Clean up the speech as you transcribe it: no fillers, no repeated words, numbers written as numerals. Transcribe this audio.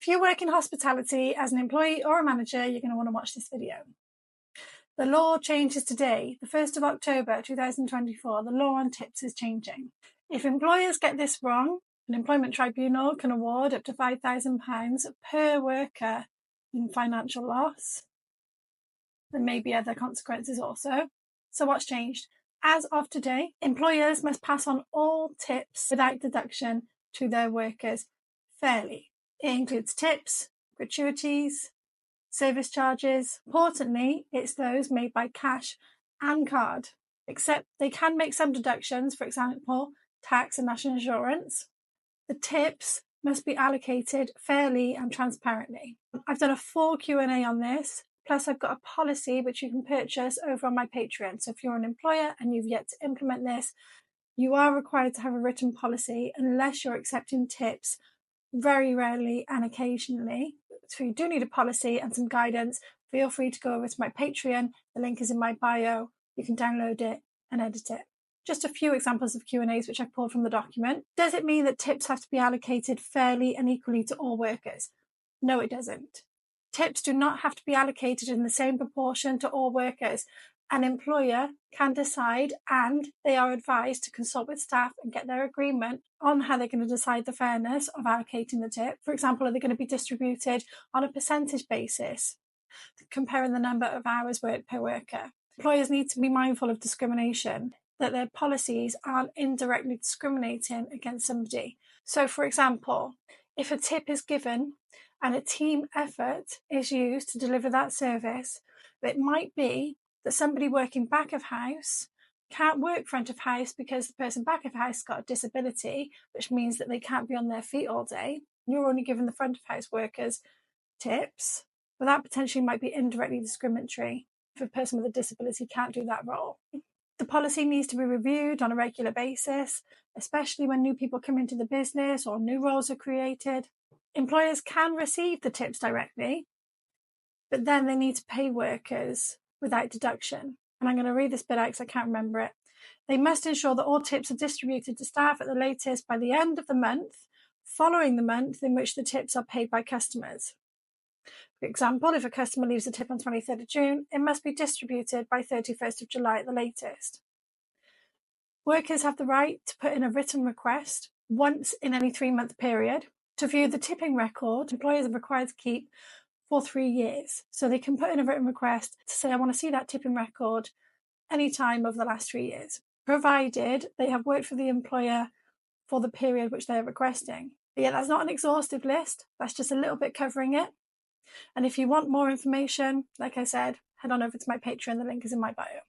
If you work in hospitality as an employee or a manager, you're going to want to watch this video. The law changes today, the 1st of October 2024. The law on tips is changing. If employers get this wrong, an employment tribunal can award up to £5,000 per worker in financial loss. There may be other consequences also. So what's changed? As of today, employers must pass on all tips without deduction to their workers fairly. It includes tips, gratuities, service charges. Importantly, it's those made by cash and card, except they can make some deductions, for example, tax and national insurance. The tips must be allocated fairly and transparently. I've done a full Q&A on this, plus I've got a policy which you can purchase over on my Patreon. So if you're an employer and you've yet to implement this, you are required to have a written policy unless you're accepting tips very rarely and occasionally. So you do need a policy and some guidance. Feel free to go over to my Patreon. The link is in my bio. You can download it and edit it. Just a few examples of Q&As which I've pulled from the document. Does it mean that tips have to be allocated fairly and equally to all workers? No, it doesn't. Tips do not have to be allocated in the same proportion to all workers. An employer can decide, and they are advised to consult with staff and get their agreement on how they're going to decide the fairness of allocating the tip. For example, are they going to be distributed on a percentage basis, comparing the number of hours worked per worker? Employers need to be mindful of discrimination, that their policies aren't indirectly discriminating against somebody. So, for example, if a tip is given and a team effort is used to deliver that service, it might be that somebody working back of house can't work front of house because the person back of house has got a disability, which means that they can't be on their feet all day. You're only giving the front of house workers tips, but that potentially might be indirectly discriminatory if a person with a disability can't do that role. The policy needs to be reviewed on a regular basis, especially when new people come into the business or new roles are created. Employers can receive the tips directly, but then they need to pay workers without deduction. And I'm going to read this bit out because I can't remember it. They must ensure that all tips are distributed to staff at the latest by the end of the month, following the month in which the tips are paid by customers. For example, if a customer leaves a tip on 23rd of June, it must be distributed by 31st of July at the latest. Workers have the right to put in a written request once in any 3-month period. To view the tipping record, employers are required to keep for 3 years. So they can put in a written request to say, I want to see that tipping record any time over the last 3 years, provided they have worked for the employer for the period which they're requesting. But yeah, that's not an exhaustive list. That's just a little bit covering it. And if you want more information, like I said, head on over to my Patreon. The link is in my bio.